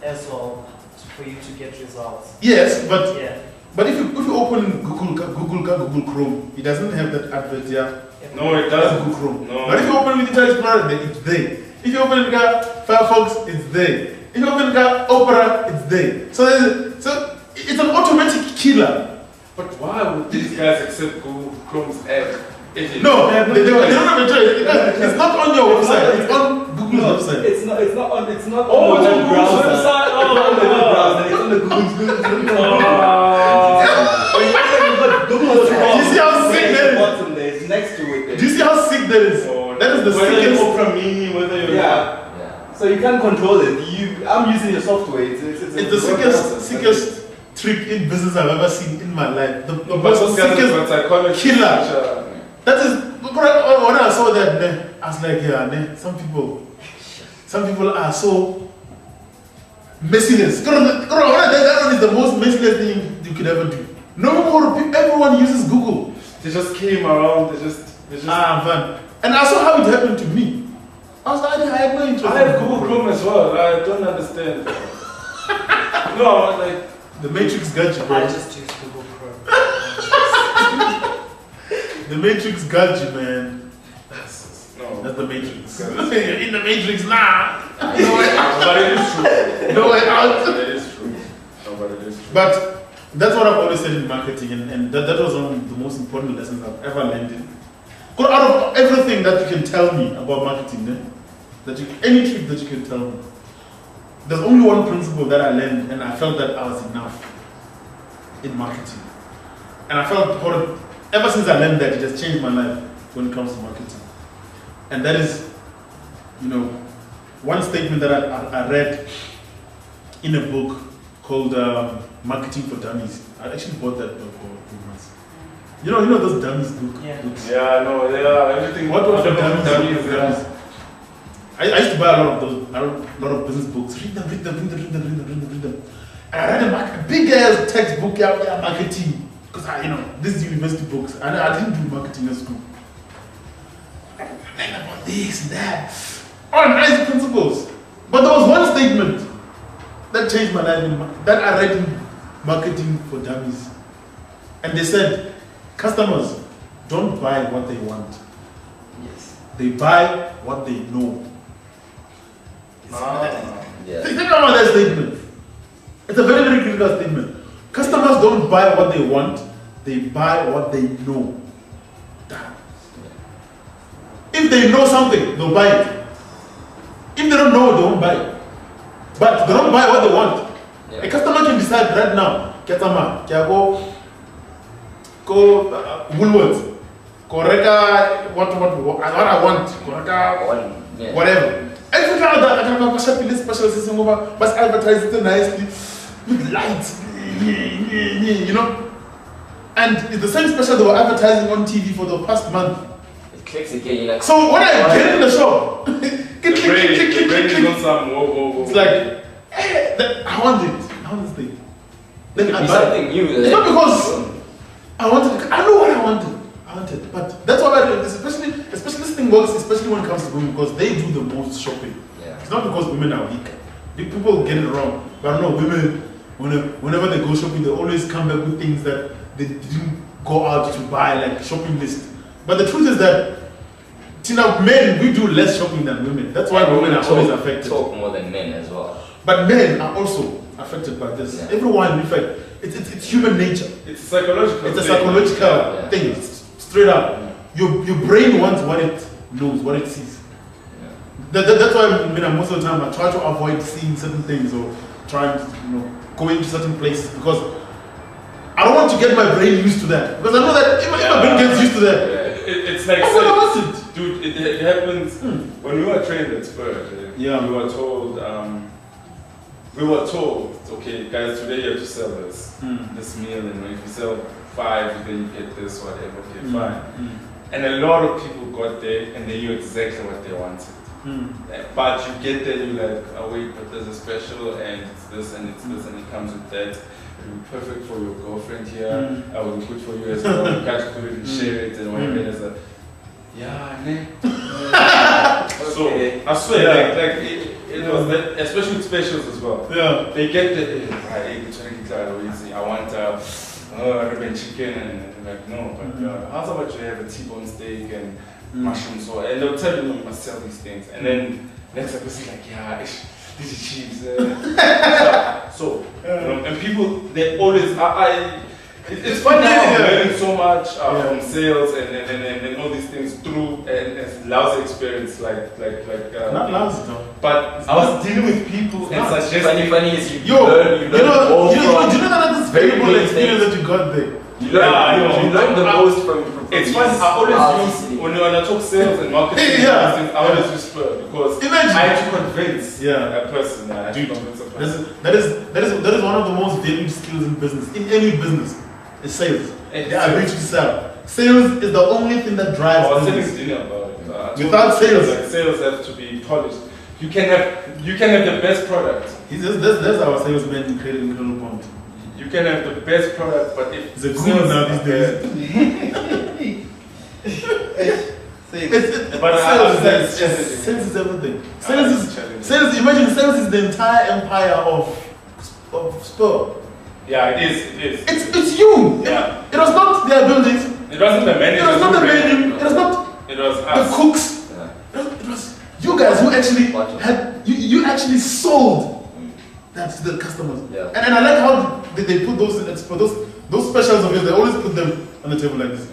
as well for you to get results. Yes, but yeah. But if you open Google Chrome, it doesn't have that advert here. No, it doesn't. Google Chrome. No. But if you open Internet Explorer, it's there. If you open Firefox, it's there. If you open Opera, it's there. So it's an automatic killer. But why would these guys accept Google Chrome's app? No, they don't have a choice. It's not on your website. It's on Google's website. It's not on It's on Google's website. It's on the Google's Do you see how sick that is? It's next to it. Do you see how sick that is? That is the sickest. Yeah. So you can't control it. I'm using your software. It's the sickest trick in business I've ever seen in my life. The most sickest killer. That is, when I saw that, I was like, yeah, some people are so messiness. That one is the most messiness thing you could ever do. Everyone uses Google. They just came around, they just man. And I saw how it happened to me. I was like, I had no interest. I have Google Chrome as well. I don't understand. No, like the Matrix got you, bro. I just use Google Chrome. The Matrix got you, man. No. That's the Matrix. In the Matrix, nah. No way out. But it is true. No way out. It is true. No, but it is true. But that's what I've always said in marketing, and that was one of the most important lessons I've ever learned in. Because out of everything that you can tell me about marketing, any trick that you can tell me, there's only one principle that I learned, and I felt that I was enough in marketing. And I felt ever since I learned that, it has changed my life when it comes to marketing. And that is, one statement that I read in a book called Marketing for Dummies. I actually bought that book for 2 months. You know those dummies books? Yeah, no, everything. What was the dummies? I used to buy a lot of business books. Read them. And I read a big ass textbook, marketing. Because this is university books. And I didn't do marketing at school. I learned about this and that. All nice principles. But there was one statement that changed my life that I read in Marketing for Dummies. And they said, customers don't buy what they want. Yes. They buy what they know. Yeah. Think about that statement. It's a very, very critical statement. Customers don't buy what they want, they buy what they know. Damn. If they know something, they'll buy it. If they don't know, they won't buy it. But they don't buy what they want. Yeah. A customer can decide right now, go Woolworths, correct what I want, correct whatever. Every time that I can special system over, but advertise it nicely with lights, And it's the same special they were advertising on TV for the past month. It clicks again, you're like. So when I get in the shop, it's like, hey, I want it. I want this thing. Then I buy something new. It's not because I wanted it. I know what I wanted. But that's why I do this. Especially this thing works, especially when it comes to women, because they do the most shopping. Yeah. It's not because women are weak. People get it wrong. But no, women, whenever they go shopping, they always come back with things that they didn't go out to buy, like shopping list. But the truth is that men, we do less shopping than women. That's why women are always affected. Talk more than men as well. But men are also affected by this. Yeah. Everyone, in fact, it's human nature. It's psychological. It's a psychological thing. Straight up. Your brain wants what it knows, what it sees. Yeah. That's why most of the time I try to avoid seeing certain things or trying to go into certain places, because I don't want to get my brain used to that. Because I know that if my brain gets used to that, it's like dude, it happens when we were trained at Spur. We were told, okay, guys, today you have to sell this meal, and if you sell 5, then you get this, whatever. Okay, fine. And a lot of people got there and they knew exactly what they wanted. But you get there, you're like, oh wait, but there's a special, and it's this, and it's this, and it comes with that. It will be perfect for your girlfriend here. I will be good for you as well. You guys could share it and whatever. And it's like, yeah, ne. So I swear, It was that, especially with specials as well. Yeah. They get the I want ribbon chicken and like no, but how's about you have a T-bone steak and mushrooms or and they'll tell you you must sell these things and then next episode like this is cheese. So you know, and people they always it's fun now learning so much from sales and all these things through and lousy experience like Not lousy though. but I was dealing with people and suggesting Funny is you Yo, learn you know that this very valuable big experience things. that you got there. You learn the most from it's these fun. I always artists. use when I talk sales and marketing. Yeah. Things, I always use Spur because Imagine. I have to convince Yeah. a person. I have to Dude, convince a person. that is one of the most valued skills in business. In any business, it's sales. It's The ability to sell. Sales is the only thing that I drives was telling business. Dina about it. I told Without her, sales. like, sales have to be polished. You can have the best product. That's our salesman in Credo Bonde. You can have the best product, but if He's a sales guru now are these days. But Sales is everything. Sales. Imagine sales is the entire empire of Spur. Yeah, it is. It's you. Yeah. It was not their buildings. It wasn't the manager. It was not the who ran menu. It was not It was the us. cooks. It was you guys who actually had you actually sold that to the customers. Yeah. And I like how they put those specials of yours. They always put them on the table like this.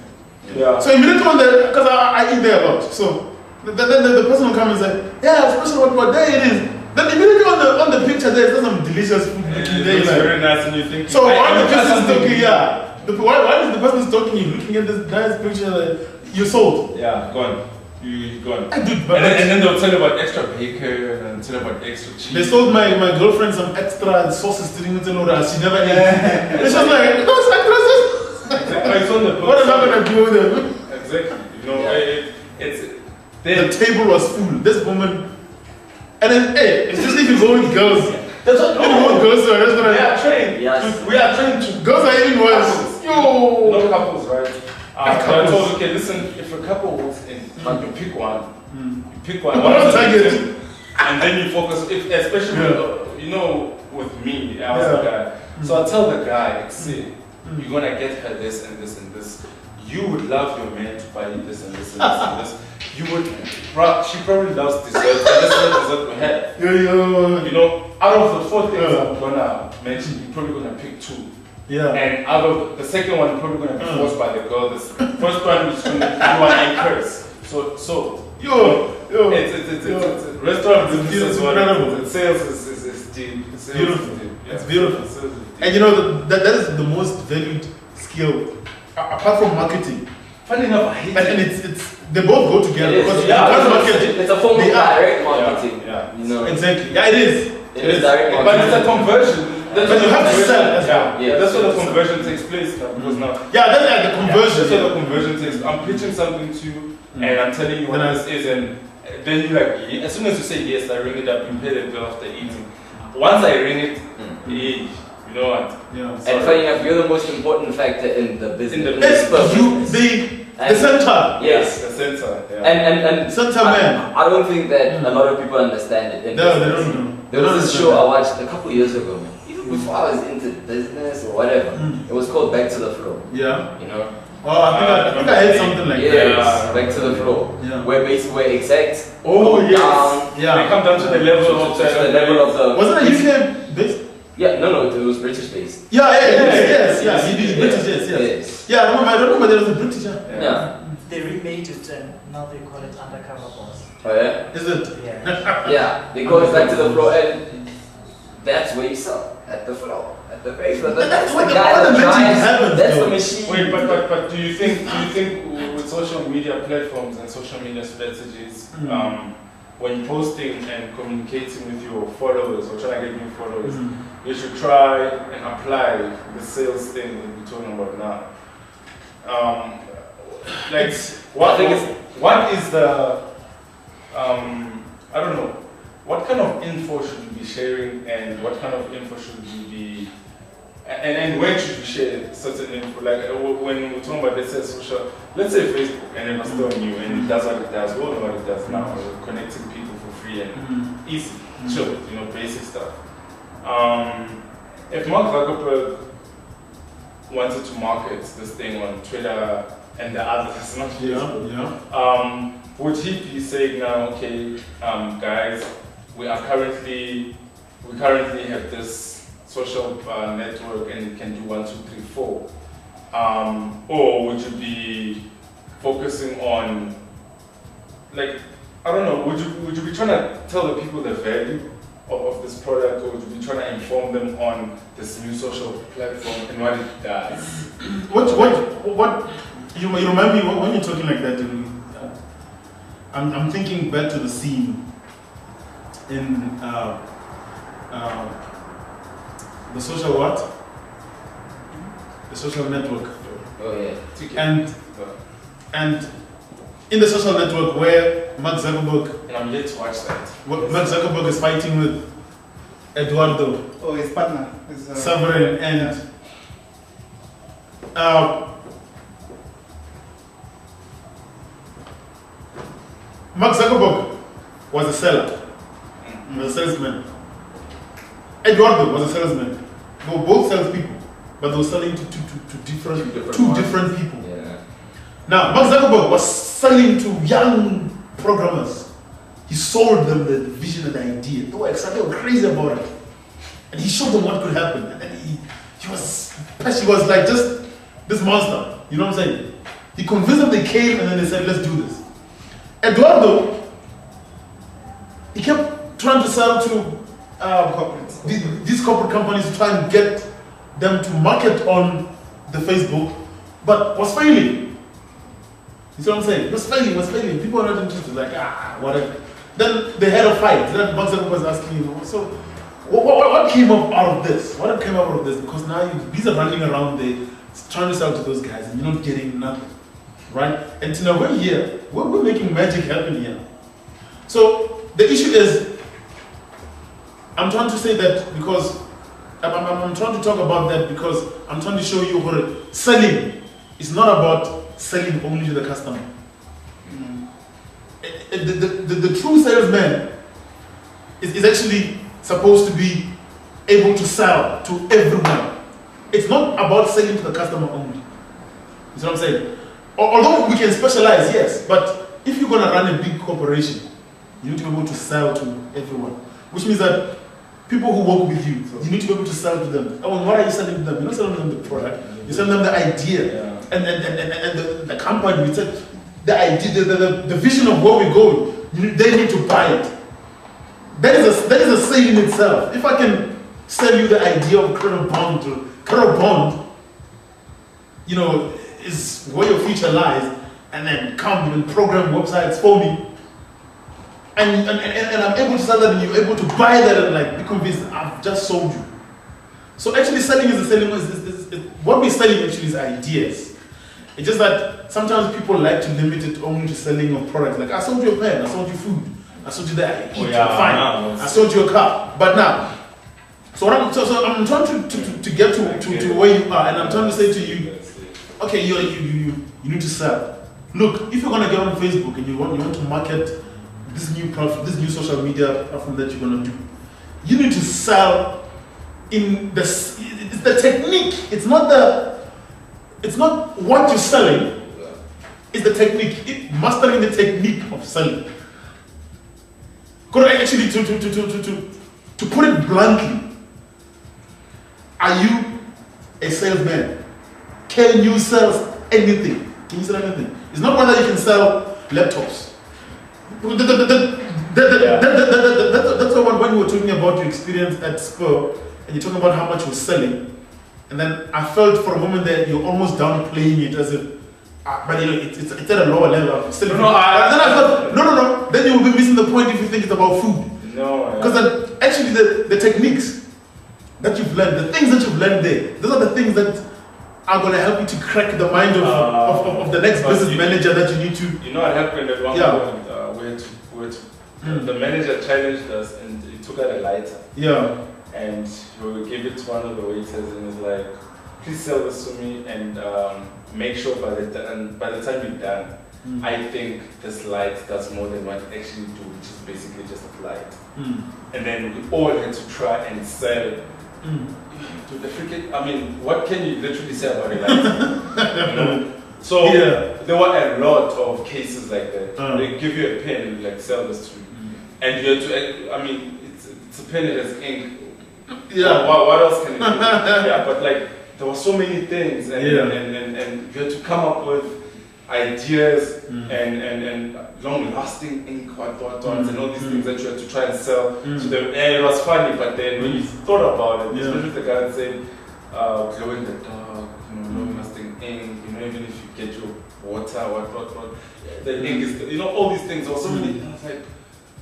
Yeah. So immediately on the because I eat there a lot. So then the person will come and say, yeah, special what day it is. Then immediately on the picture there's some delicious food looking It there. looks Like, very nice and you think. so while the I person is think- talking, yeah. Why is the person is talking? You looking at this nice picture, like, you sold. Yeah, gone. You gone. I did, And but then they'll tell you about extra bacon and tell you about extra cheese. they sold my girlfriend some extra sauces sitting with Nora. She never ate. It's just like those extra sauces. It's on the book. What am I gonna do with them? Exactly. You know, Yeah. it's The table was full. This woman, and then especially if you go with girls. That's what you go with girls to a we restaurant. are trained. Yes. We are trained to Girls are even worse. Yo. no couples, right? So I Couples. told okay, listen, if a couple walks in, you pick one. You pick one. What was target? And then you focus, especially you know, with me, I was the guy. So I tell the guy, like, see, you're gonna get her this and this and this. You would love your man to buy you this and this and this and this. You would, she probably loves dessert. And this is what dessert we have. Yo. You know, out of the 4 things I'm gonna mention, you're probably gonna pick 2. Yeah. And out of the second one, you're probably gonna be forced by the girl. This first one is gonna you want to encourage. So Yo. it's restaurant business as well. Incredible. Sales is deep. Sales Beautiful. is deep. Yeah. It's beautiful. Sales is deep. And you know that is the most valued skill apart from marketing. Funny enough, I hate And it's they both go together It is, because yeah, you can't it's- market. It's a form of They are. direct marketing. Yeah. You know. Exactly. Yeah, it is. It is direct But marketing. it's a conversion. That's But where you the have to conversion- sell as well. Yeah. That's where the conversion takes place now. Because now Yeah, that's like the conversion. That's where the conversion takes. I'm pitching something to you, and I'm telling you what Then I- this is, and then you like. As soon as you say yes, I ring it up. You pay the bill after eating. Once I ring it, you know what? Yeah. And funny enough, you're the most important factor in the business. In the It's business. you, the center. Yes. The center. Yeah. And Center man. I don't think that a lot of people understand it. In No, they business. don't know. There was this show I watched a couple years ago, man. Even before I was into business or whatever. It was called Back to the Flow. Yeah. You know? Oh, I think I had something like Yes, that. Back to the Flow. Yeah. Where basically where execs Oh, go yes. down. They Yeah. come down to the level of To the level of the. Wasn't it UK based? Yeah, no, it was British based. Yeah, yes. Yes. He did British, yes. Yes. Yeah, I don't remember there was a British. Yeah. They remade it and now they call it Undercover Boss. Oh yeah? Is it? Yeah. Yeah, they call it Back to the Flow, and that's where you sell at the flow, at the very flow. That's where the the- guy where the that magic drives. happens, That's though. the machine. Wait, but do you think with social media platforms and social media strategies, when posting and communicating with your followers or trying to get new followers, you should try and apply the sales thing that we're talking about now. Like, what is the I don't know, what kind of info should you be sharing and what kind of info should you be and when should you share certain info? Like when we're talking about, let's say social, let's say Facebook, and then it's still new and it does what it does. We all know what it does now, connecting people for free and easy. Chill, basic stuff. If Mark Zuckerberg wanted to market this thing on Twitter and the others, not Facebook, would he be saying now, okay, guys, we currently have this social network and it can do 1, 2, 3, 4, or would you be focusing on, like, I don't know, would you be trying to tell the people the value of this product, or would you be trying to inform them on this new social platform and what it does? What you remind me when you're talking like that, I'm thinking back to the scene in the social what? The social network. Oh yeah. And in the social network where Mark Zuckerberg, And I'm yet to watch that. Mark Zuckerberg is fighting with Eduardo, Oh, his partner. Sovereign, and Mark Zuckerberg was a seller, was a salesman. Eduardo was a salesman. They were both salespeople, but they were selling to two different people. Yeah. Now, Mark Zuckerberg was selling to young programmers. He sold them the vision and the idea. They were excited, they were crazy about it. And he showed them what could happen. And then he was like just this monster. You know what I'm saying? He convinced them, they came, and then they said, let's do this. Eduardo, he kept trying to sell to these corporate companies to try and get them to market on the Facebook, but was failing. You see what I'm saying? It was failing. People are not interested, like, whatever. Then they had a fight. Then Mark Zuckerberg was asking him, so what came up out of this? What came out of this? Because now these are running around there trying to sell to those guys and you're not getting nothing. Right? And so now we're here, we're making magic happen here. So the issue is, I'm trying to say that because I'm trying to talk about that because I'm trying to show you what selling is not about selling only to the customer. The true salesman is actually supposed to be able to sell to everyone. It's not about selling to the customer only. You see what I'm saying? Although we can specialize, yes, but if you're going to run a big corporation, you need to be able to sell to everyone. Which means that people who work with you, you need to be able to sell to them. Oh, what are you selling to them? You're not selling them the product, you're selling them the idea. And the company, we said, the idea, the vision of where we're going, they need to buy it. That is a sale in itself. If I can sell you the idea of Credo Bonde, is where your future lies, and then come and program websites for me, and I'm able to sell that, and you're able to buy that and like be convinced I've just sold you. So actually, selling what we're selling actually is ideas. It's just that sometimes people like to limit it only to selling of products. Like, I sold you a pen, I sold you food, I sold you that, fine. I sold you a car. But now, so I'm trying to get to where you are, and I'm trying to say to you, okay, you need to sell. Look, if you're gonna get on Facebook and you want to market this new social media platform that you're gonna do, you need to sell in it's the technique. It's not what you're selling. It's the technique. Mastering the technique of selling. Actually, to put it bluntly, are you a salesman? Can you sell anything? Can you sell anything? It's not whether you can sell laptops. That's when you were talking about your experience at Spur, and you're talking about how much you were selling, and then I felt for a moment that you're almost downplaying it as if, but it's at a lower level. No. Then you will be missing the point if you think it's about food. No. Because then actually the techniques that you've learned, the things that you've learned there, those are the things that are going to help you to crack the mind of the next business manager that you need to. You know what happened at one point? The manager challenged us and he took out a lighter. Yeah. And he will give it to one of the waiters and he's like, please sell this to me and make sure by the time you're done, I think this light does more than what it actually do, which is basically just a light. And then we all had to try and sell. To the freaking, I mean, what can you literally say about a light? You know? So there were a lot of cases like that. They give you a pen and like sell this to you, and you have to. I mean, it's a pen that has ink. Yeah. What else can it do? Yeah, but like there were so many things, and you had to come up with ideas and long-lasting ink, and all these things that you had to try and sell. So it was funny, but then when you thought about it, especially the guy that said glow in the dark, long-lasting ink, even if you get your water, what, the ink is, all these things. There were so many. And I was like,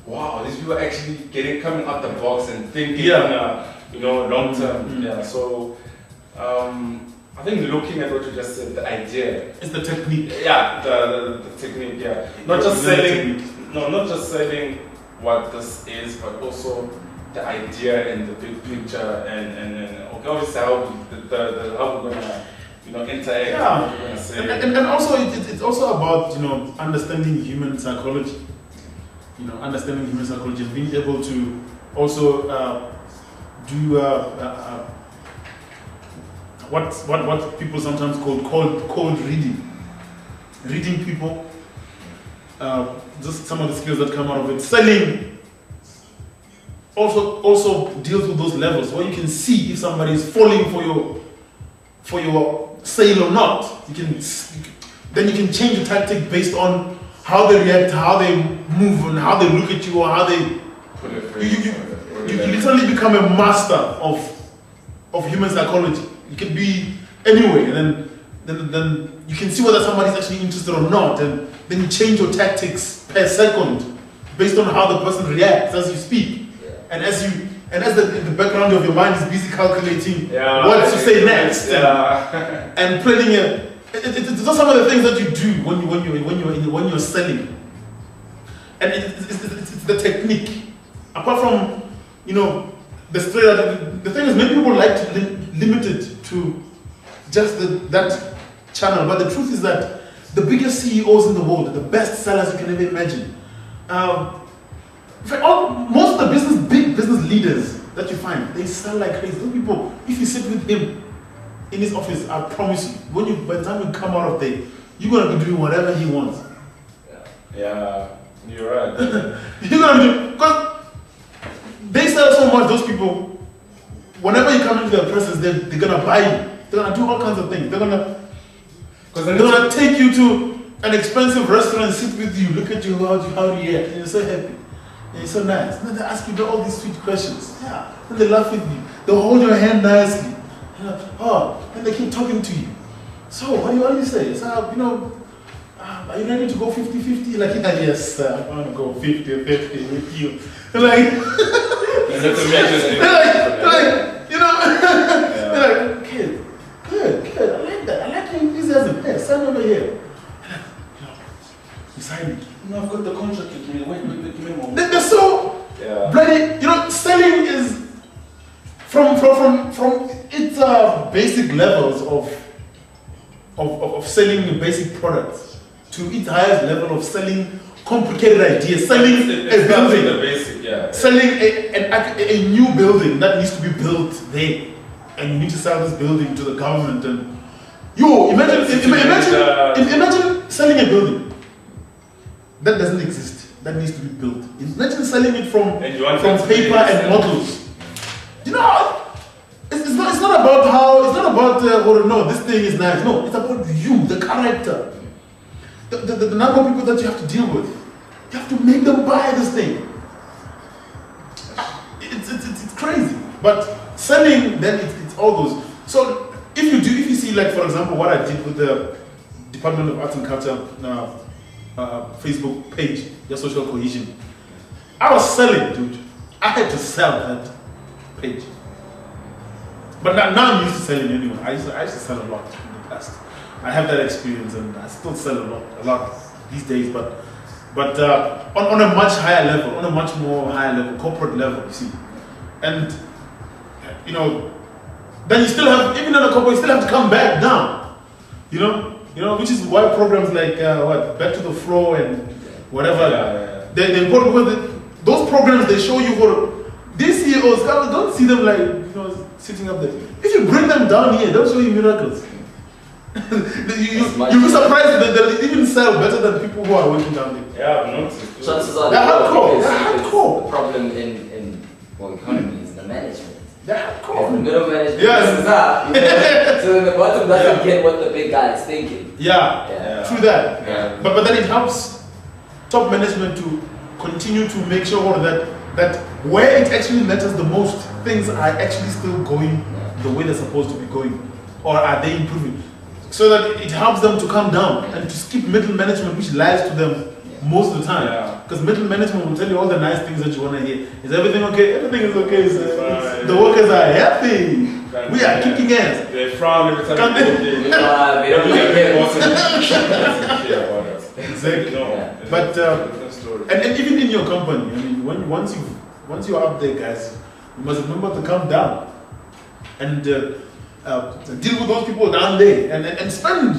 wow, these people are actually coming out the box and thinking, long term. Yeah, so. I think looking at what you just said, the idea. It's the technique. Yeah, the technique, yeah. Not just selling what this is, but also the idea and the big picture and okay, obviously how we're gonna interact. Yeah. What we're gonna say. And also it's also about understanding human psychology. Understanding human psychology and being able to also do what people sometimes call cold reading. Reading people, just some of the skills that come out of it. Selling also deals with those levels where you can see if somebody is falling for your sale or not. Then you can change the tactic based on how they react, how they move, and how they look at you, or how they. You literally become a master of human psychology. You can be anywhere, and then you can see whether somebody's actually interested or not, and then you change your tactics per second based on how the person reacts as you speak, and as the background of your mind is busy calculating what to say next, and planning it. It's just some of the things that you do when you're selling, and it's the technique. Apart from the story the thing is, many people like to limit it to just that channel, but the truth is that the biggest CEOs in the world, the best sellers you can ever imagine, most of the big business leaders that you find, they sell like crazy. Those people, if you sit with him in his office, I promise you, by the time you come out of there, you're gonna be doing whatever he wants. Yeah, you're right. You're gonna be doing, because they sell so much. Those people, whenever you come into their presence, they're gonna buy you. They're gonna do all kinds of things. They're gonna take you to an expensive restaurant, sit with you, look at you, how do you react, and you're so happy, and you're so nice. And then they ask you all these sweet questions. Yeah. Then they laugh with you. They'll hold your hand nicely. And they keep talking to you. So what do you say? So, are you ready to go 50-50? Like, yes, sir, I want to go 50-50 with you. Like, they're like, okay, good, I like that. I like your enthusiasm. Hey, sign over here. You sign it. No, I've got the contract with me. Wait, give me more. They're so bloody. Selling is from its basic levels of selling basic products to its highest level of selling complicated ideas, selling a building, selling a new building that needs to be built there, and you need to sell this building to the government. And imagine selling a building that doesn't exist, that needs to be built. Imagine selling it from paper and models. It's not about this thing is nice. No, it's about you, the character, the number of people that you have to deal with. You have to make them buy this thing. It's crazy. But selling, then it's all those. So if you see, like, for example, what I did with the Department of Arts and Culture Facebook page, your social cohesion, I was selling, dude. I had to sell that page. But now I'm used to selling anyway. I used to sell a lot in the past. I have that experience, and I still sell a lot these days. But on a much higher level, on a much more higher level, corporate level, you see. And then you still have, even in a corporate, you still have to come back down. which is why programs like Back to the Floor and whatever, they're important because those programs they show you for these CEOs. Don't see them like sitting up there. If you bring them down here, they'll show you miracles. You'll be surprised that they'll even sell better than people who are working down there. Yeah, I've noticed. Chances are they're hardcore. The problem in economy is the management. They're If the hardcore. middle management Yes. is up, so then the bottom doesn't get what the big guy is thinking. Yeah, true that. Yeah. But then it helps top management to continue to make sure that where it actually matters the most, things are actually still going the way they're supposed to be going, or are they improving? So that it helps them to come down and to skip middle management, which lies to them most of the time. Because middle management will tell you all the nice things that you want to hear. Is everything okay? Everything is okay. The workers are happy. We are kicking ass. They frown every time they They don't really care. about us. Exactly. No. But different story. and even in your company, I mean, once you're up there, guys, you must remember to come down and deal with those people down there and spend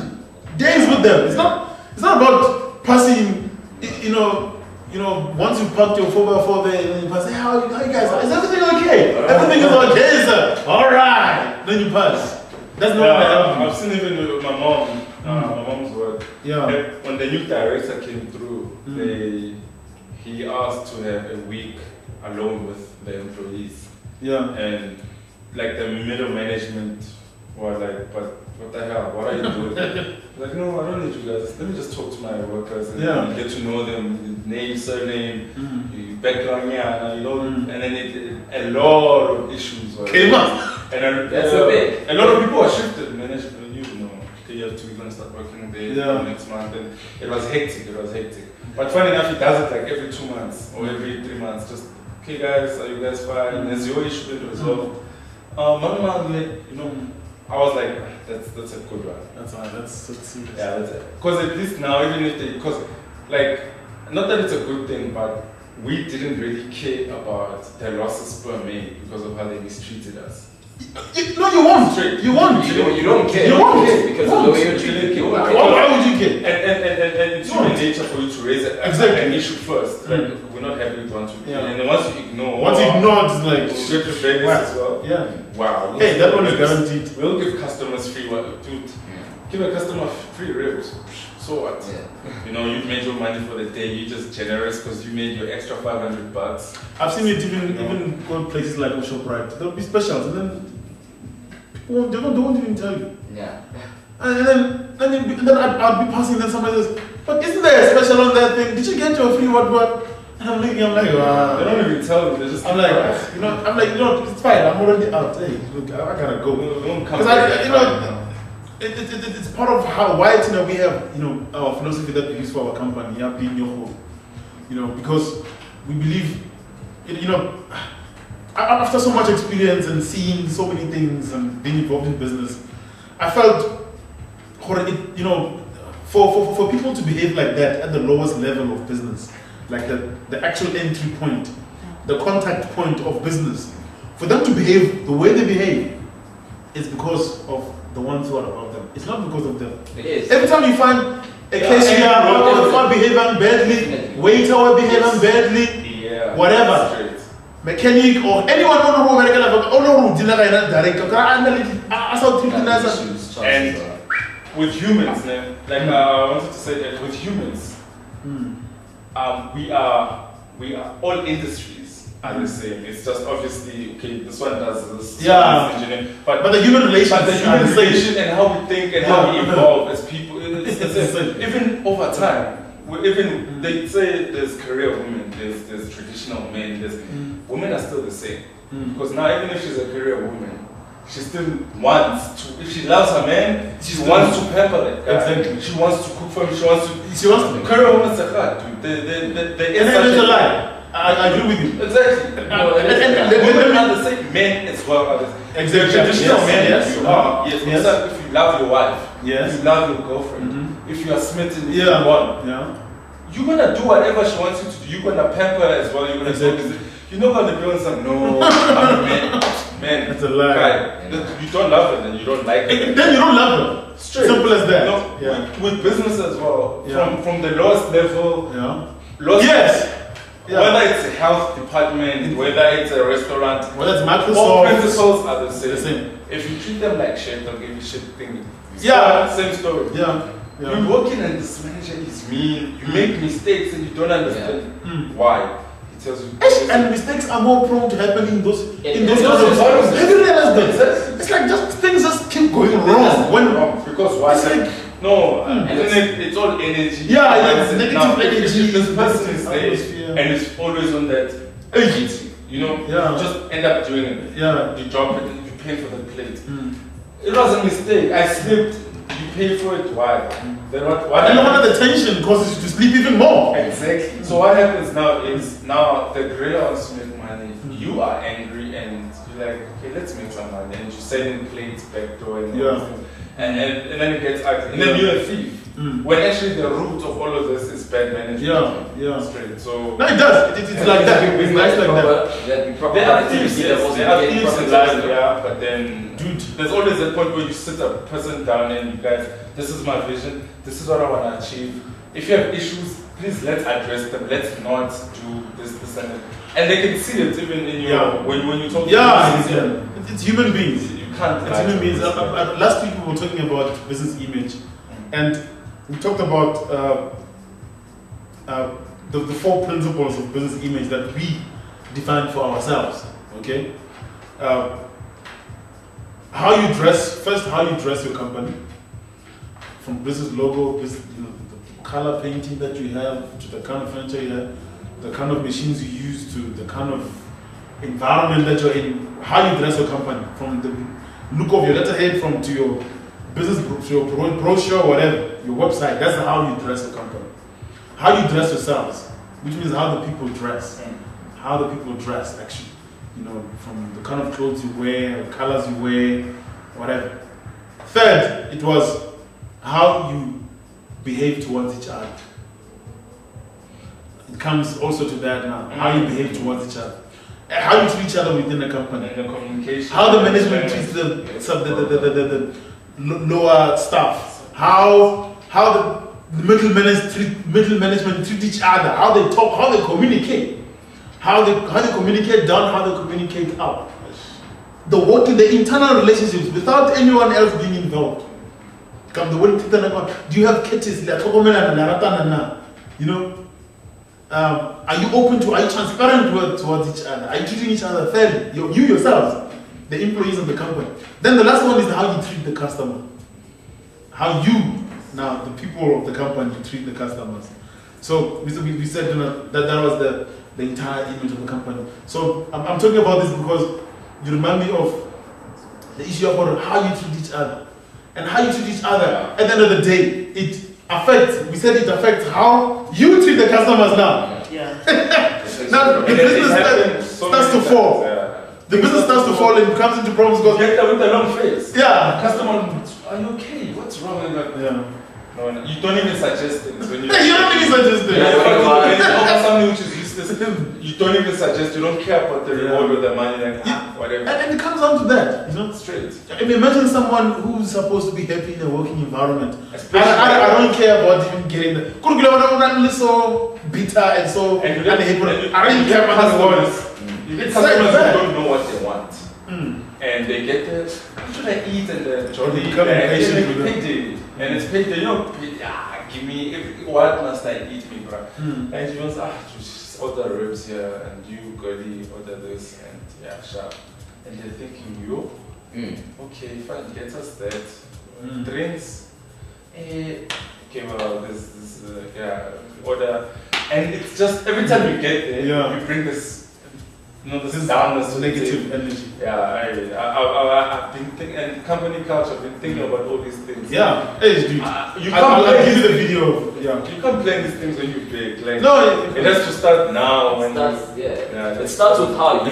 days with them. It's not about passing. Once you parked your 4x4 there, and you pass, hey, how you guys? Is everything okay? Everything is okay, sir. All right. Then you pass. That's not what happened. I've seen even with my mom, my mom's work. Yeah. When the new director came through, he asked to have a week alone with the employees. Yeah. And like the middle management was like, but what the hell? What are you doing? Like, no, I don't need you guys. Let me just talk to my workers and get to know them, name, surname, background, and then a lot of issues. Came up. And That's a bit. a lot of people are shifted management. Okay, you have to, we're going to start working there next month. And it was hectic. But funny enough, he does it like every 2 months or every 3 months. Just, okay guys, are you guys fine? There's your issue been resolved. I was like, that's a good one. That's serious. Yeah, that's it. Because at least now, even if they, not that it's a good thing, but we didn't really care about the losses per May because of how they mistreated us. No, you won't. You won't. You don't care. You won't. Because of the way you're treating people. Why would you care? And it's human nature for you to raise an issue first. Like, we're not happy with 1, 2, 3. And then once you ignore, it's like, you get to bed as well. Yeah. Wow. Hey, that one is guaranteed. We'll give customers free what, dude. Give a customer free ribs. So what? Yeah. You've made your money for the day. You're just generous because you made your extra $500. I've seen it even go places like ShopRite. There'll be specials, and then people they won't even tell you. Yeah. And then I'd be passing, then somebody says, but isn't there a special on that thing? Did you get your free what? And I'm like, wow. They don't even tell you. They just. I'm like, it's fine. I'm already out. Hey, look, I gotta go. Because it's part of why we have our philosophy that we use for our company. Yeah, being your home. Because we believe, after so much experience and seeing so many things and being involved in business, I felt, for people to behave like that at the lowest level of business, like the actual entry point, the contact point of business, for them to behave the way they behave, is because of the ones who are above them. It's not because of them. It is. Every time you find a cashier or behaving badly, waiter or behaving badly, whatever, mechanic or anyone and with humans, I wanted to say that with humans, we are all industries are the same. It's just obviously this one does this. Engineering, but the human relations, and how we think and how we evolve as people. Even over time. Even they say there's career women, there's traditional men, women are still the same. Because now even if she's a career woman, she still wants to, if she loves her man, she wants to pamper that guy. Exactly. She wants to cook for him, she wants to career woman's a hard, dude. There's a lie. I agree with you. Exactly. Women are the same, men as well are the same. Exactly. Traditional men, yes. you are. Yes. If you love your wife, yes. If you love your girlfriend, if you are smitten with one, you're gonna do whatever she wants you to do. You're gonna pamper her as well. You're gonna you're not gonna be on some I'm a man. Man, That's a lie. guy, you don't love it, then you don't like it. Then you don't love her. Straight. Simple as that. No, Yeah. with business as well. Yeah. From the lowest level. Yeah. Lowest Yes. Yeah. Whether it's a health department, whether it's a restaurant, Whether it's all Microsoft. principles are the same. The same. If you treat them like shit, they'll give you shit thing. Yeah. Same story. Yeah. Yeah. You walk in and this manager is mean. You make mistakes and you don't understand why. He tells you. And mistakes are more prone to happen in those In those those kinds of environments. Have you realized that? It's like just things just keep going wrong. When Because why? it's like No, it's all energy. Yeah, it's negative now, energy. If this person is there Atmosphere. and it's always on that urgency, you know, Yeah. you just end up doing it. Yeah. You drop it and you pay for the plate. It was a mistake. I slipped. You pay for it. Why? Then what and no wonder the tension causes you to sleep even more. Exactly. So what happens now is the grader wants to make money. You are angry and you're like, okay, let's make some money. And you send in plates back door and Yeah. everything. And then it gets ugly. And then you're a thief. When actually the root of all of this is bad management. Yeah. Straight. So No, it does. It's like that. It's nice like that. there are thieves, yes. There are thieves in life, yeah, but then Dude. there's always a point where you sit a person down and you guys, this is my vision, this is what I want to achieve. If you have issues, please let's address them. Let's not do this, and that. And they can see it even in your when you talk to them. It's human beings. You can't It's human beings. Last week we were talking about business image, and we talked about the 4 principles of business image that we define for ourselves. Okay, how you dress first. How you dress your company, from business logo, business, the color painting that you have, to the kind of furniture you have, the kind of machines you use, to the kind of environment that you're in. How you dress your company, from the look of your letterhead, to your business, to your brochure, whatever, your website. That's how you dress your company. How you dress yourselves, which means how the people dress. How the people dress, actually. You know, from the kind of clothes you wear, the colors you wear, whatever. Third, it was how you behave towards each other. It comes also to that now. How you behave towards each other. How you treat each other within the company. And the communication. How the management treats the lower staff. How the middle management treat each other. How they talk. How they communicate. How they communicate down. How they communicate up. The internal relationships without anyone else being involved. Come the way do you have courtesy? You know. Are you transparent towards each other? Are you treating each other fairly? You yourselves, the employees of the company. Then the last one is how you treat the customer. How you, now the people of the company, treat the customers. So we said that was the entire image of the company. So I'm talking about this because you remind me of the issue about how you treat each other. And how you treat each other, at the end of the day, it affects how you treat the customers now. Yeah. Now the business starts to fall. The business starts to fall and comes into problems because Get there with a long face. Yeah. Customer, are you okay? What's wrong with that? Yeah. No, you don't even suggest things when you. You don't even suggest things. When you offer something which is useless, you don't even suggest. You don't care about the reward or the money, like whatever. And it comes down to that, you know. Straight. I mean, imagine someone who's supposed to be happy in a working environment. Especially I don't care about even getting the. So bitter and so and unhappy. I don't care about the words. You get It's customers like who don't know what they want. And they get the, what should I eat? And the jolly, become impatient with it. payday. And it's payday, you know, give me, what must I eat, me, bro? And she wants, just order ribs here, and you, girlie, order this, and yeah, sharp. And they're thinking, yo, okay, fine, get us that. Drinks, okay, well, this order. And it's just, every time you get there, you bring this, this is down negative energy. Yeah, I've been thinking, and company culture, I've been thinking about all these things. Yeah, hey, dude. I'll give you the video. You can't plan these things when you bake. Like, no, it has to start now. It starts with how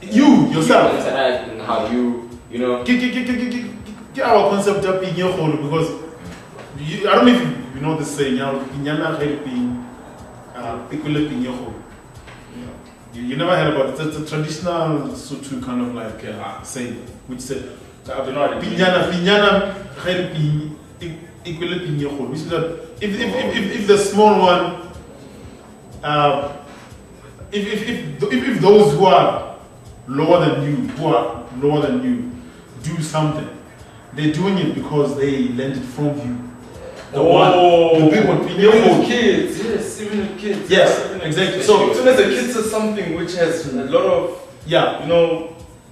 you yourself interact and how you know. Get our concept up in your hole because I don't know if you know the saying. Equilibrium in your hole. You never heard about it. It's a traditional Sotho kind of like saying, which said, pinyana equal pinya kholo. Which is that if the small one, if those who are lower than you, do something, they're doing it because they learned it from you. The big one, even with kids, yes, even with kids. Yes, exactly. So as soon as a kid says something which has a lot of,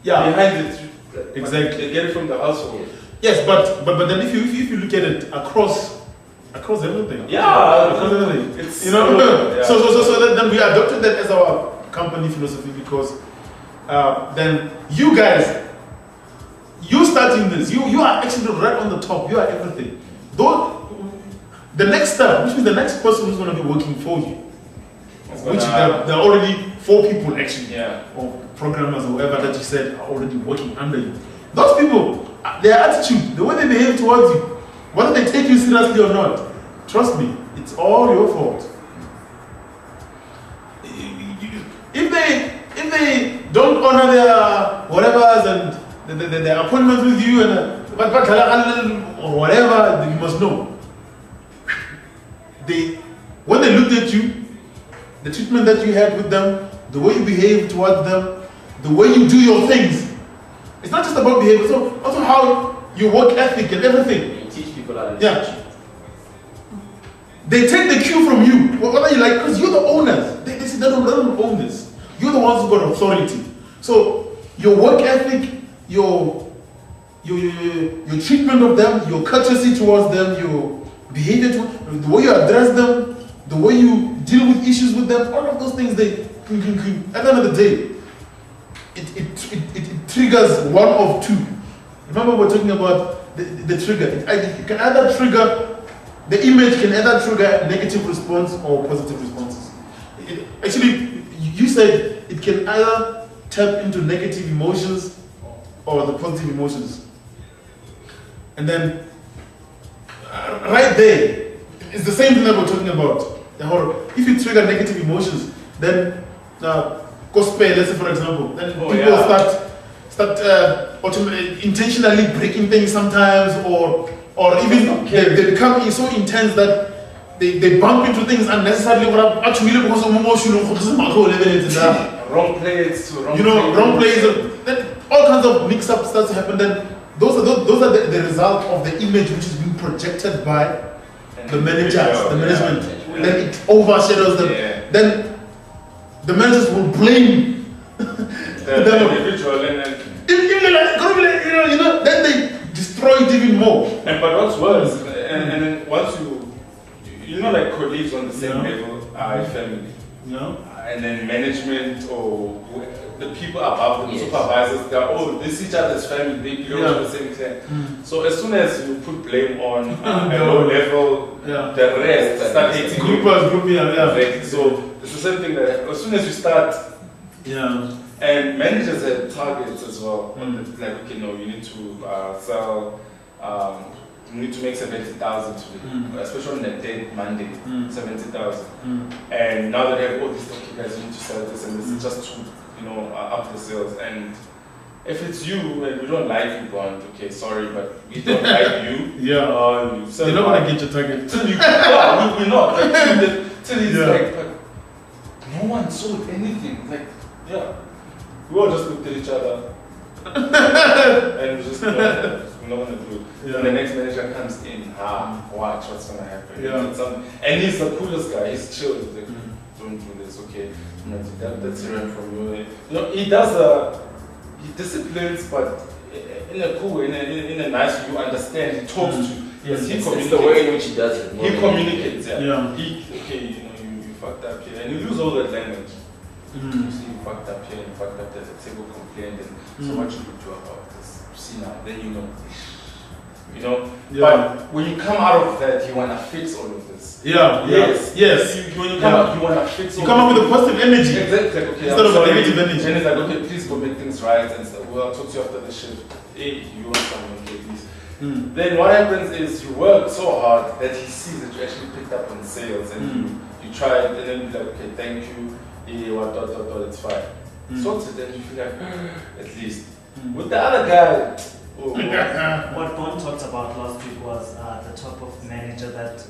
behind it, exactly. They get it from the household. Yes, but then if you look at it across everything. Yeah, across everything. It's Yeah. So then we adopted that as our company philosophy because then you guys, you starting this, you are actually right on the top. You are everything. Though the next step, which means the next person who's going to be working for you, which there are already 4 people actually, or programmers or whoever that you said are already working under you. Those people, their attitude, the way they behave towards you, whether they take you seriously or not, trust me, it's all your fault. If they don't honor their whatever's and their appointments with you and or whatever, you must know. When they looked at you, the treatment that you had with them, the way you behave towards them, the way you do your things, it's not just about behavior, it's also how your work ethic and everything. You teach people how to teach. They take the cue from you, whether you like, because you're the owners. They say, they don't own this. You're the ones who got authority. So your work ethic, your treatment of them, your courtesy towards them, your behavior, the way you address them, the way you deal with issues with them, all of those things, at the end of the day, it triggers one of two. Remember we're talking about the trigger. It can either trigger, the image can either trigger a negative response or positive responses. Actually, you said it can either tap into negative emotions or the positive emotions. And then, right there, it's the same thing that we're talking about. The horror. If you trigger negative emotions, then cosplay, let's say for example, then people start intentionally breaking things sometimes, or even they become so intense that they bump into things unnecessarily. Wrong plays to wrong. Wrong plays. Then all kinds of mix-up starts to happen. Then those are the result of the image which is being projected by the managers, the management. Then it overshadows them. Then the managers will blame the individual and then they destroy it even more. But what's worse, and then once like colleagues on the same level are family. And then management or the people above them, supervisors, they see each other as family, they belong to the same clan. So as soon as you put blame on a low level, the rest start hating you. Exactly. So it's the same thing that as soon as you start, and managers have targets as well. Like, okay, no, you need to sell, you need to make 70,000 today, especially on that day, Monday, 70,000. And now that they have all these, okay guys, you need to sell this and this is just to, up the sales. And if it's you and we don't like you, Bond, okay, sorry, but we don't like you. You're not going to get your target. Till you, we're not. Till he's like, but no one sold anything. Like, we all just looked at each other and we just, we're not going to do it. And the next manager comes in, watch what's going to happen. And he's the coolest guy, he's chill. He's like, don't do this, okay. That's hearing from you. He does he disciplines, but in a cool way, in a nice way. You understand. He talks to you. Yes, he communicates. It's the way in which he does it. He communicates. You fucked up here, and you lose all that language. You see, you fucked up here, you fucked up there. The table complained, and so much you could do about this. You see now, then you know. But when you come out of that, you wanna fix all of this. Yes. When you come out, you wanna fix. You come up with a positive energy. Exactly. Okay, instead of a negative energy. And it's like, okay, please go make things right, and stuff. Well, I'll talk to you after the shift. Hey, you want someone, okay, please. Then what happens is you work so hard that he sees that you actually picked up on sales, and you try it, and then you're like, okay, thank you. it's fine. Sorted, then you feel like, at least. With the other guy, What Bond talked about last week was the top of manager that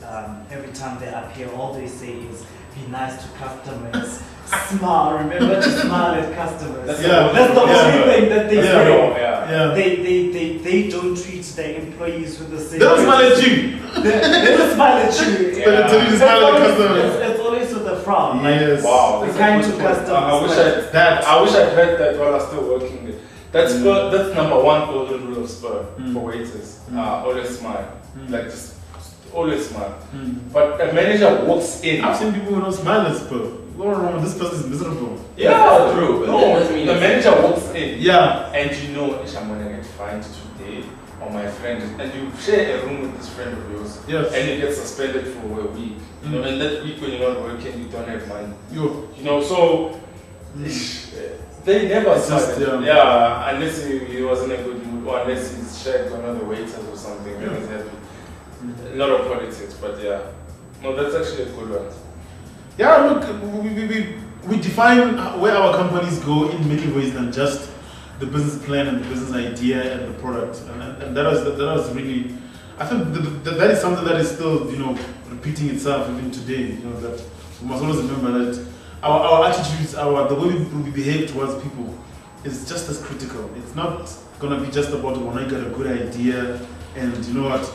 every time they appear, all they say is be nice to customers, smile. Remember to smile at customers. That's That's the only thing that they say. They don't treat their employees with the same. They don't smile at you. They don't smile at you. But they tell you to smile at customers. It's always with a frown. Like, Yes. Wow, be that's kind a to good point. customers. I wish I'd heard that while I was still working there. That's number one golden rule of Spur for waiters. Always smile. Like just always smile. But a manager walks in. I've seen people who don't smile at Spur. What's wrong with this person is miserable. Yeah, true. But no, that doesn't mean the manager walks in. Yeah. And you know, I'm gonna get fined today, or my friend, and you share a room with this friend of yours. Yes. And you get suspended for a week. You know, and that week when you're not working, you don't have money. You. You know, so they never It's just, started. Yeah, unless he was in a good mood, or unless he's shared one of the waiters or something, then he's happy. A lot of politics, but yeah. No, that's actually a good one. Yeah, look, we define where our companies go in many ways than just the business plan and the business idea and the product, and that was really, I think that is something that is still repeating itself even today. That we must always remember that our attitudes, the way we behave towards people, is just as critical. It's not gonna be just about when I got a good idea and you know what.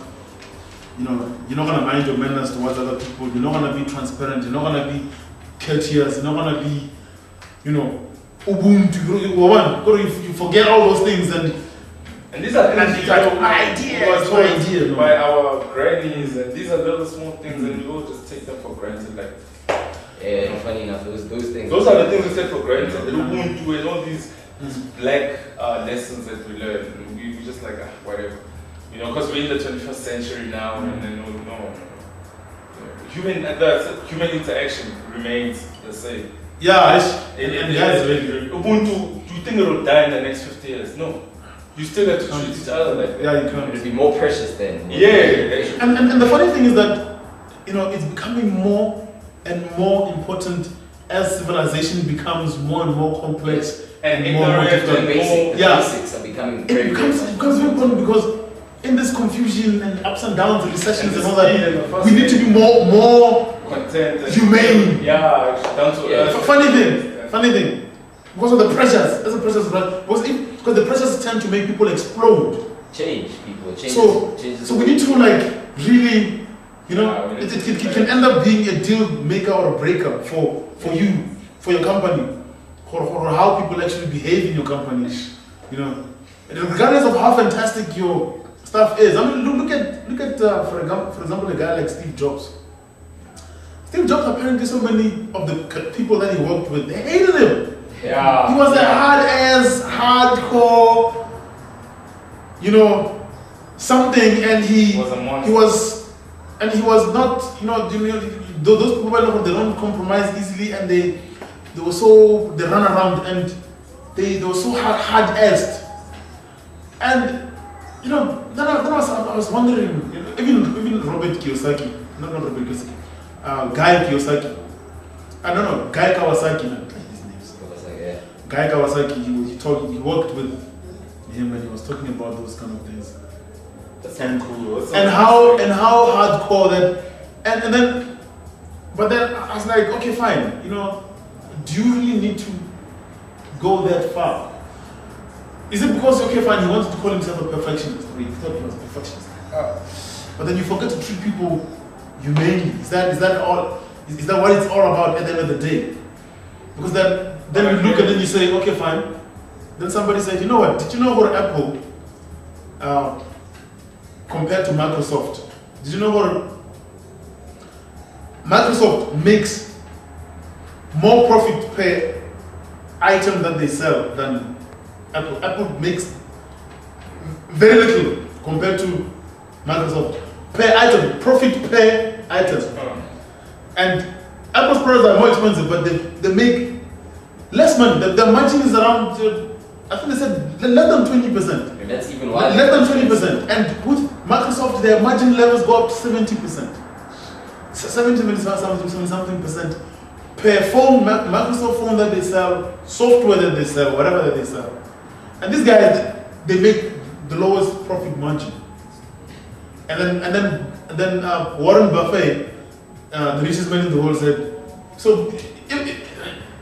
You're not going to mind your manners towards other people. You're not going to be transparent. You're not going to be courteous. You're not going to be, ubuntu. You forget all those things and these are things idea by our grannies, and these are little small things, and we all just take them for granted. Like, yeah, funny enough, those things. Those are the things we take for granted. Ubuntu and all these black lessons that we learn. We just like whatever. Because we're in the 21st century now, and then human interaction remains the same. Yeah, Ubuntu, do you think it will die in the next 50 years? No. You still have to treat each other like that. Yeah, you can't. It'll be more precious then. Yeah. And the funny thing is that, it's becoming more and more important as civilization becomes more and more complex. And more ignorant The basics are becoming very becomes very important because in this confusion and ups and downs, and recessions and all that, we need to be more content and humane. Yeah, down to Funny thing. Because of the pressures. That's the pressures. Because the pressures tend to make people explode. Change people. So we need to really, it can end up being a deal maker or a breaker for you, for your company, for how people actually behave in your company. Regardless of how fantastic your stuff is. I mean, look at for example, a guy like Steve Jobs. Steve Jobs, apparently so many of the people that he worked with, they hated him. Yeah. He was a hardcore, something, and he was not, those people, they don't compromise easily, and they run around, and they were so hard-assed. And then I was wondering, even Robert Kiyosaki, not Robert Kiyosaki, Guy Kiyosaki, Guy Kawasaki, his name's Kawasaki, yeah. Guy Kawasaki, he worked with him and he was talking about those kind of things. That's and cool. And how hardcore that, but then I was like, okay, fine, do you really need to go that far? Is it because, okay, fine, he wanted to call himself a perfectionist? He thought he was a perfectionist. But then you forget to treat people humanely. Is that all? Is that what it's all about at the end of the day? Because then you look and then you say, okay, fine. Then somebody said, you know what? Did you know what Apple, compared to Microsoft, did you know what Microsoft makes more profit per item that they sell than Apple? Apple makes very little compared to Microsoft per item, profit per item. And Apple's products are more expensive, but they make less money. The margin is around, I think they said less than 20%. And that's even why. Less than 20%. And with Microsoft, their margin levels go up to 70%. 70 something percent per phone, Microsoft phone that they sell, software that they sell, whatever that they sell. And these guys, they make the lowest profit margin. And then Warren Buffett, the richest man in the world, said, so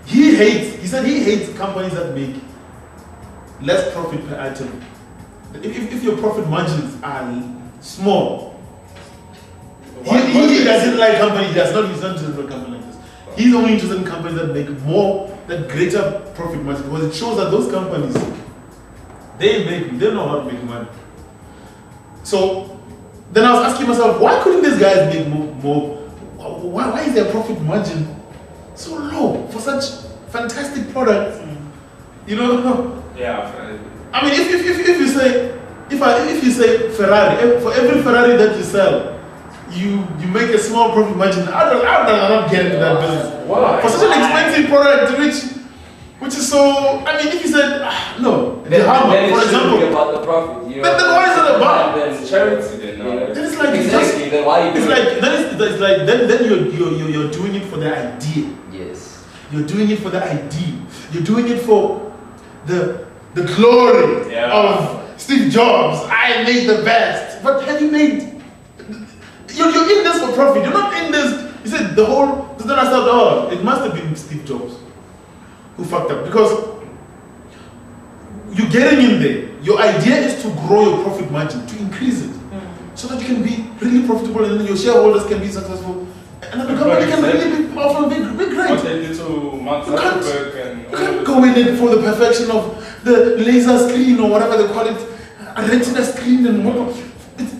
he said he hates companies that make less profit per item. If your profit margins are small, he doesn't like companies. He's not interested in a company like this. He's only interested in companies that make that greater profit margin, because it shows that those companies, they know how to make money. So then I was asking myself, why couldn't these guys make more? Why is their profit margin so low for such fantastic products? You know? Yeah. I mean, if you say Ferrari, for every Ferrari that you sell, you make a small profit margin. I don't get into that business. Why? For such an expensive product, which is so. I mean, if you said no, the hammer, for example, about the profit. You know, then what is it about? Then Charity, then. Then it's like exactly. Then why you doing then you're doing it for the idea. Yes. You're doing it for the idea. You're doing it for the glory of Steve Jobs. I made the best. But have you made? You're in this for profit. You're not in this. You said the whole. Then I thought, oh, it must have been Steve Jobs who fucked up, because you're getting in there. Your idea is to grow your profit margin, to increase it, so that you can be really profitable, and then your shareholders can be successful, and then the company can really be powerful, be great. What they did to Mark Zuckerberg and you can't go in it for the perfection of the laser screen or whatever they call it, a retina screen and what.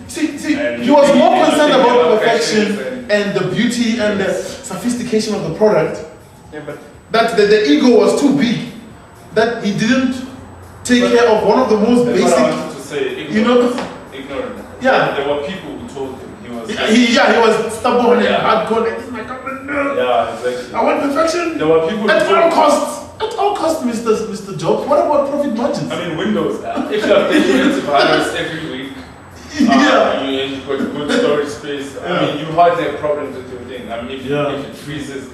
See, he was more concerned about perfection and the beauty and the sophistication of the product. Yeah, but that the ego was too big, that he didn't take care of one of the most that's basic. what I wanted to say. Ignorant. Yeah. There were people who told him he was. He was stubborn and hardcore. Like, this is my company. No. Yeah, exactly. I want perfection. There were people At who all told costs. At all costs, Mr. Jobs. What about profit margins? I mean, Windows. If you have antivirus every week, you've got good storage space. I mean, you hardly have problems with your thing. I mean, if it freezes,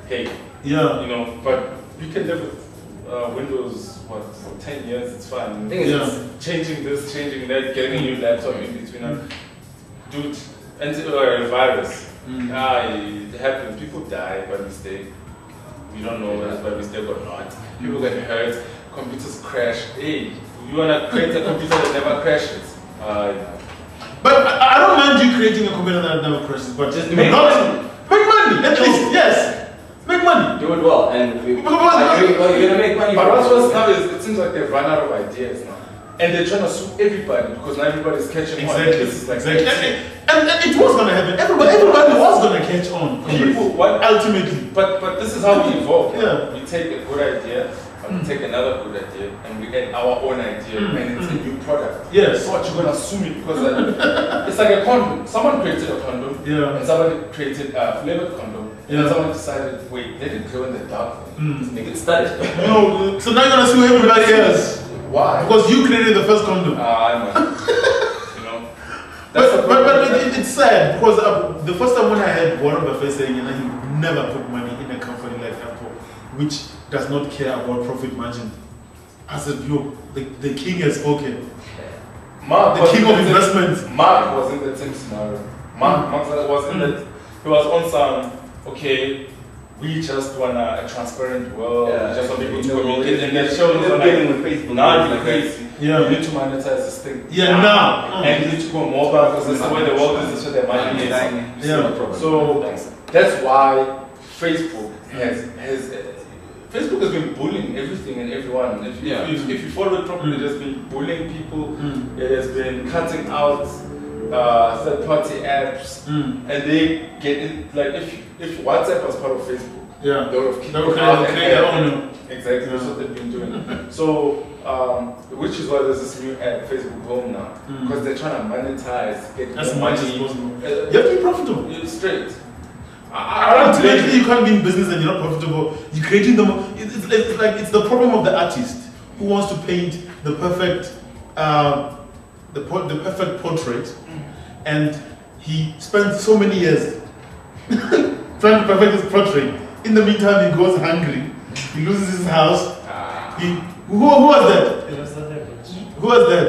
hey. Yeah. You know, but you can live with Windows, for 10 years, it's fine. It's changing this, changing that, getting a new laptop in between. Dude, virus. It happens. People die by mistake. We don't know whether it's by mistake or not. People get hurt, computers crash. Hey, you want to create a computer that never crashes? But I don't mind you creating a computer that never crashes, but just make money. Make money, at least, yes. Make money. Do it well, and you're gonna make money. But what's worse now is it seems like they've run out of ideas now, and they're trying to sue everybody because now everybody's catching on. Exactly. And it was gonna happen. Everybody was gonna catch on. Ultimately. But this is how we evolve. Yeah. We take a good idea, and we take another good idea, and we get our own idea, and it's a new product. Yes. So what you're gonna assume it because it's like a condom. Someone created a condom, and somebody created a flavored condom. And someone decided, wait, let it glow in the dark. Make it study. No, so now you're gonna sue everybody else. Why? Because you created the first condom. You know. But it's sad because the first time when I had Warren Buffett saying, he never put money in a company like Apple, which does not care about profit margin. I said, the king has spoken. The king of investments. Mark was in the same scenario. Mark was in that. He was on some. Okay, we just want a transparent world. We just want people to communicate. And the show is like, with Facebook. now you're crazy. Yeah. You need to monetize this thing. Yeah, now. And you need to go mobile because this is where the world is, this is where the money is. So that's why Facebook has Facebook has been bullying everything and everyone. If you follow it properly, it has been bullying people. It has been cutting out third-party apps, and they get in. Like if WhatsApp was part of Facebook, they would have kicked it out. Exactly, that's what they've been doing. So, which is why there's this new app, Facebook Home now, because they're trying to monetize, get as much as possible. You have to be profitable. Straight. Ultimately, you can't be in business and you're not profitable. You're creating them. It's the problem of the artist who wants to paint the perfect, the perfect portrait, and he spends so many years trying to perfect his portrait In the meantime, he goes hungry. He loses his house. Who was that? Who was that?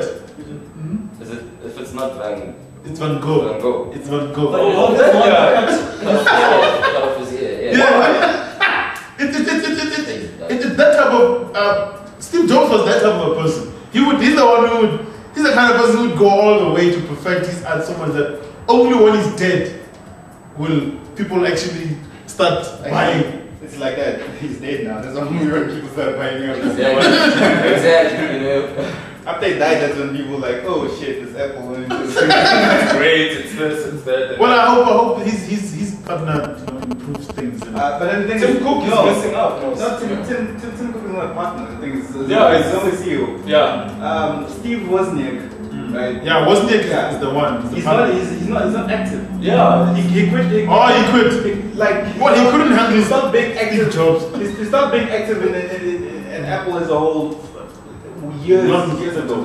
Is it, if it's not Van... It's Van Gogh. Van Gogh. It's Van Gogh. Oh, that guy. Cut off his ear, Yeah. It's that type of... Steve Jobs was that type of a person. He's the one who would... He's the kind of person who would go all the way to perfect his art so much that only when he's dead will people actually start buying. It's like that. He's dead now. That's only when people start buying him. Exactly, you know. After he died, that's when people like, oh shit, this Apple. It's great, it's this, it's that. Well, I hope his partner improves things. But then the thing Tim is, Cook is messing up. No, Tim Cook is not a partner. The thing is, he's only CEO. Yeah. Steve Wozniak, right? Yeah, Wozniak is the one. He's not active. Yeah. He quit. He quit. Like, He couldn't handle he's not being active. Jobs. He's not being active in Apple as a whole. Years ago.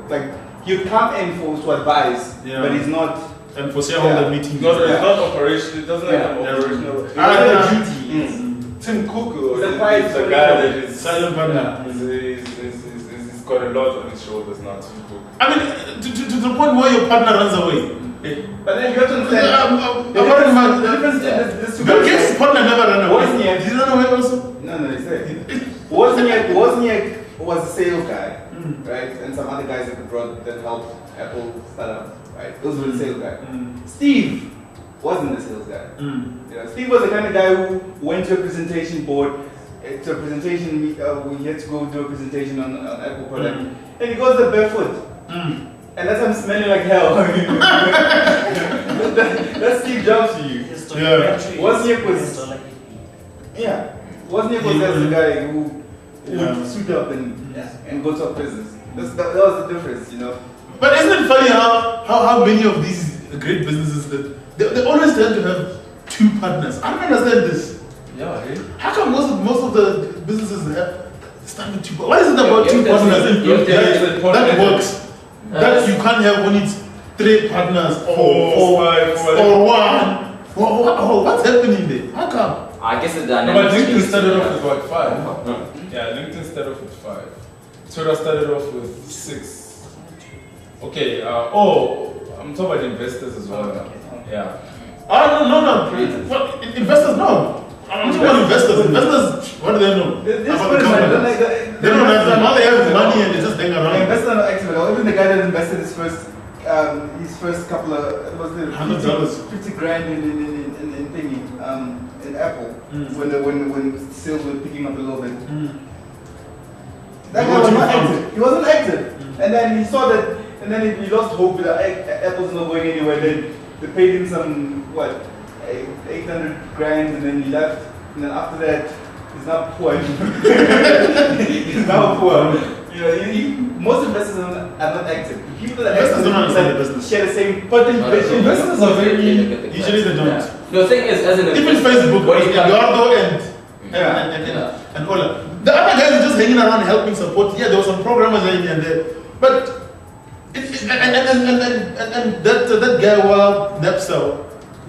Like, you come in to advise, but he's not. And for shareholder meetings. It's not operation. It doesn't have an operational. It's not a duty. Tim Cook He's a is quiet the guy that is silent partner. He's got a lot on his shoulders now. Tim Cook. I mean, to the point where your partner runs away. But then you have to understand. The difference is Bill Gates' partner never ran away. Wozniak. Did he run away also? No, he said. Wozniak was a sales guy, right? And some other guys that helped Apple start up, right? Those were the sales guys. Steve wasn't the sales guy. You know, Steve was the kind of guy who went to a presentation board, to a presentation, we had to go do a presentation on Apple product, and he goes there barefoot. And that's him smelling like hell. That's Steve Jobs to you. Wozniak was the guy who would suit up and go to a business. That was the difference, you know. But isn't it funny how many of these great businesses that they always tend to have two partners? I don't understand this. Yeah, hey? How come most of the businesses have start with two partners? What is it about two partners that works? That you can't have when it's three partners or one. What's happening there? How come? I guess the But dynamic. LinkedIn started off with what, 5? Yeah, LinkedIn started off with 5. Twitter started off with 6. Okay, I'm talking about investors as well. Yeah. No. Well, investors, no. I'm talking about investors. Investors, what do they know? This About the person, companies? They don't have them. All they have is money and they just hang The around. investor not active at all. Even the guy that invested his first couple of $100. 50 grand in thingy in Apple when sales were picking up a little bit. That guy was not active. He wasn't active, and then he saw that, and then he lost hope that Apple's not going anywhere. Then they paid him some 800 grand, and then he left. And then after that, he's now poor. He's now poor. You know, most investors are not active. People that are Investors don't understand the active business. share the same potential vision. Investors are very. Usually they don't. Yeah. The thing is, as an Even investor, Facebook, what you can- Eduardo and Ola. The other guys are just hanging around helping support. Yeah, there were some programmers here and there. But that guy, Napster,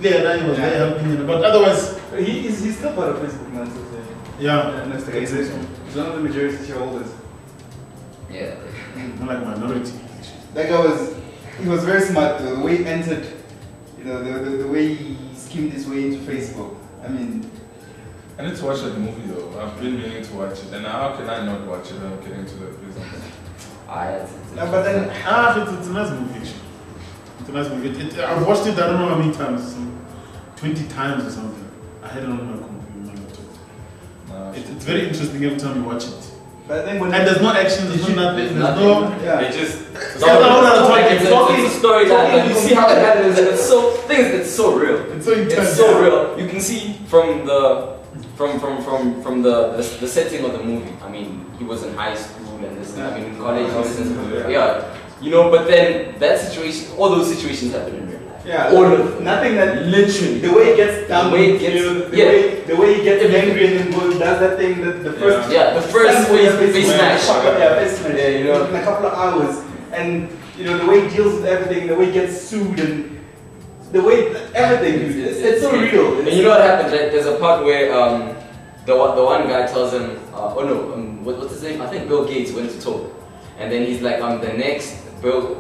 he was there helping him. But otherwise, He's still part of Facebook now. Nationalization. He's one of the majority shareholders. Yeah. not like minority. That guy was very smart though. The way he entered, you know, the way he schemed his way into Facebook. I mean, I need to watch that movie though. I've been meaning to watch it. And how can I not watch it when I'm getting to the prison? but then it's a nice movie actually. It's a nice movie. I've watched it I don't know how many times, 20 times or something. I had it on my computer, my laptop. It's very interesting every time you watch it. But then And there's no action, there's no nothing, there's no... yeah. They just... It's a story that you see how it happens, and it's so real. It's so intense. It's so real. You can see from the setting of the movie. I mean, he was in high school and this. I mean, in college. Yeah, you know. But then that situation, all those situations happen in real life. Yeah, all of them. nothing that Literally. The way he gets down, The way it gets- the way he gets angry and then does that thing. The first, the first face smash. face smash. Yeah, you know, in a couple of hours, and you know the way he deals with everything, the way he gets sued, and the way everything is. It's so real. And you know what happens, right? There's a part where the one guy tells him, what's his name? I think Bill Gates went to talk, and then he's like, the next Bill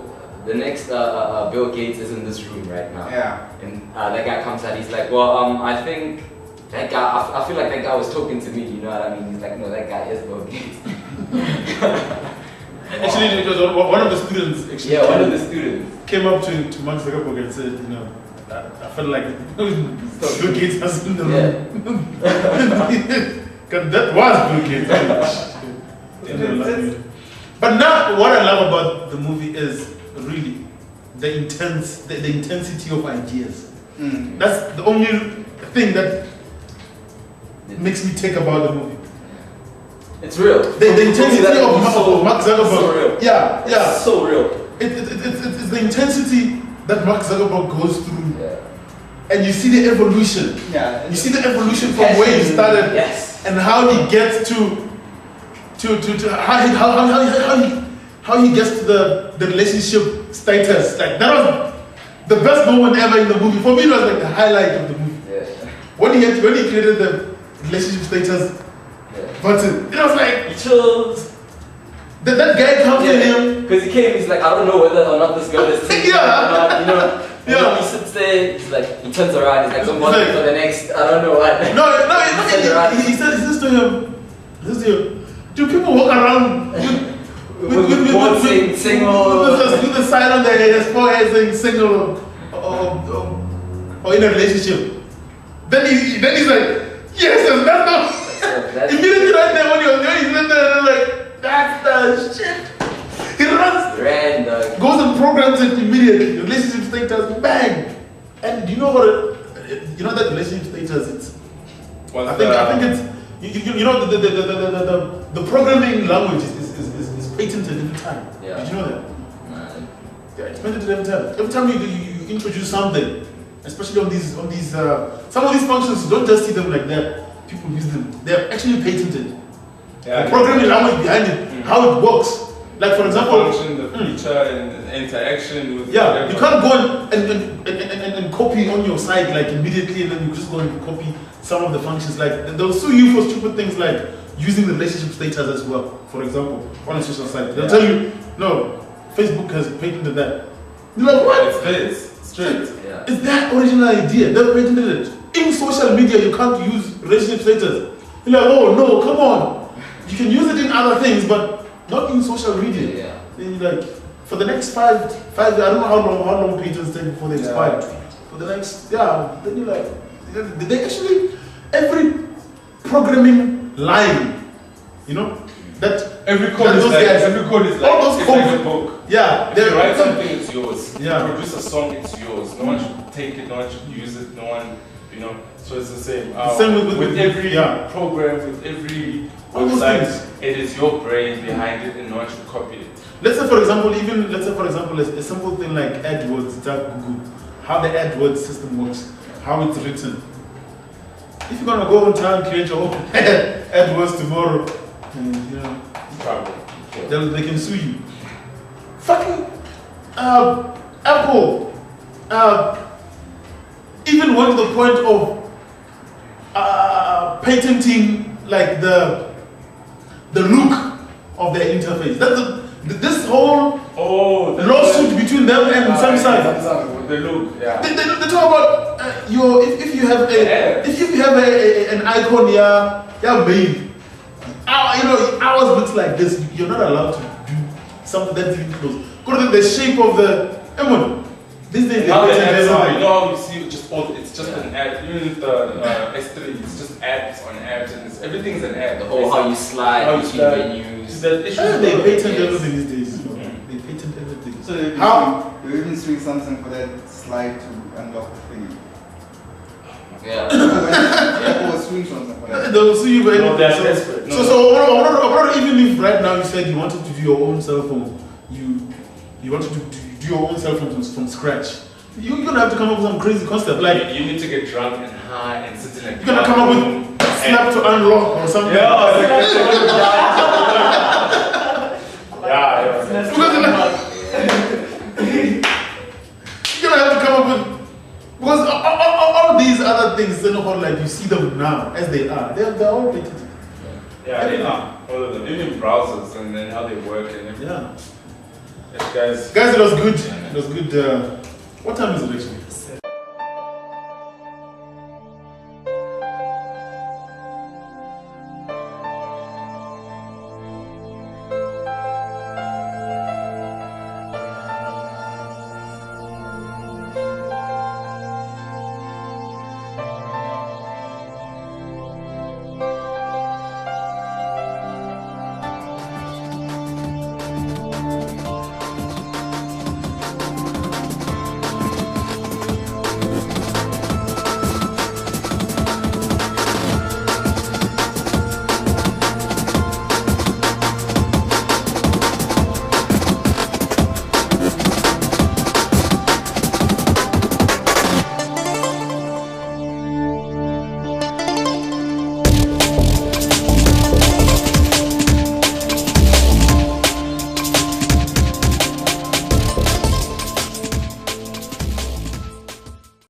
Gates is in this room right now. Yeah. And that guy comes out. He's like, well, I think that guy. I feel like that guy was talking to me. You know what I mean? He's like, no, that guy is Bill Gates. Actually, it was one of the students. Actually, yeah, one of the students came up to Mark Zuckerberg and said, you know, I felt like Bill Gates was in the room. Because that was Bill Gates. But now, what I love about the movie is really the intensity of ideas. That's the only thing that makes me think about the movie. It's real. The intensity of Mark Zuckerberg. So real. Yeah. It's so real. It's the intensity that Mark Zuckerberg goes through. Yeah. And you see the evolution. Yeah. You see the evolution from where he started and how he gets to how he gets to the relationship status. Like that was the best moment ever in the movie. For me, it was like the highlight of the movie. Yeah. When he created the relationship status button, it was like chills. That guy comes to him because he came. He's like, I don't know whether or not this girl is taking or not. You know. And he sits there. He's like, he turns around. He's like, I'm waiting for the next. I don't know what. He says to him, do people walk around with single with the sign on their forehead saying single or in a relationship? Then he's like, yes, that's immediately right there when he's in there, like, that's the shit. He runs, goes and programs it immediately. Relationship status, bang. And do you know what? You know that relationship status? It's. I think it's. You know the programming language is patented every time. Yeah. Did you know that? Yeah, it's patented every time. Every time you introduce something, especially on these some of these functions, you don't just see them like that. People use them. They're actually patented. Yeah, the programming language behind it, how it works. Like for example, the function, the feature, and the interaction with. Yeah, you can't go and copy on your site like immediately, and then you just go and copy some of the functions. Like they'll sue you for stupid things like using the relationship status as well. For example, on a social site, they'll tell you, no, Facebook has patented that. You're like, what? It's this straight. Yeah. It's that original idea. They've patented it. In social media, you can't use relationship status. You're like, oh no, come on. You can use it in other things, but not in social media. Yeah. Then you're like, for the next five years, I don't know how long patents take before they expire. For the next, then you're like, they actually, every programming line, you know, that every code is like, all those it's codes, like a book. Yeah. If you write something, it's yours. Yeah. You produce a song, it's yours. No one should take it, no one should use it, no one, you know. So it's the same. With every program, with every website, it is your brain behind it, and no one should copy it. Let's say, for example, a simple thing like AdWords, Google, how the AdWords system works, how it's written. If you're gonna go and try and create your own AdWords tomorrow, you know, probably they can sue you. Fucking Apple even went to the point of patenting like the look of their interface. This whole lawsuit between them and Samsung. The look, yeah. They talk about if you have an icon, mail. Ours looks like this. You're not allowed to do something that's even close. According to the shape of the M1. These days now the apps are, you know how you see it's just an app. Even with the S3, it's just apps on apps, and everything's an app. The whole how you slide between menus. They patent everything these days. They patent everything. So they're even suing Samsung for that slide to unlock the thing. Yeah. Apple was suing Samsung for that. They will sue you for anything. No, they're desperate. So even if right now you said you wanted to do your own cell phone, you wanted to do your own cell phone from scratch, you're gonna have to come up with some crazy concept. Like you need to get drunk and high and sit in a you're gonna come up with snap to unlock or something. You're gonna have to come up with things, like you see them now as they are. They're all rated. Yeah, they are. All of them. Even browsers and then how they work and everything. Yeah. Yes, guys. Guys, it was good. It was good. What time is it actually?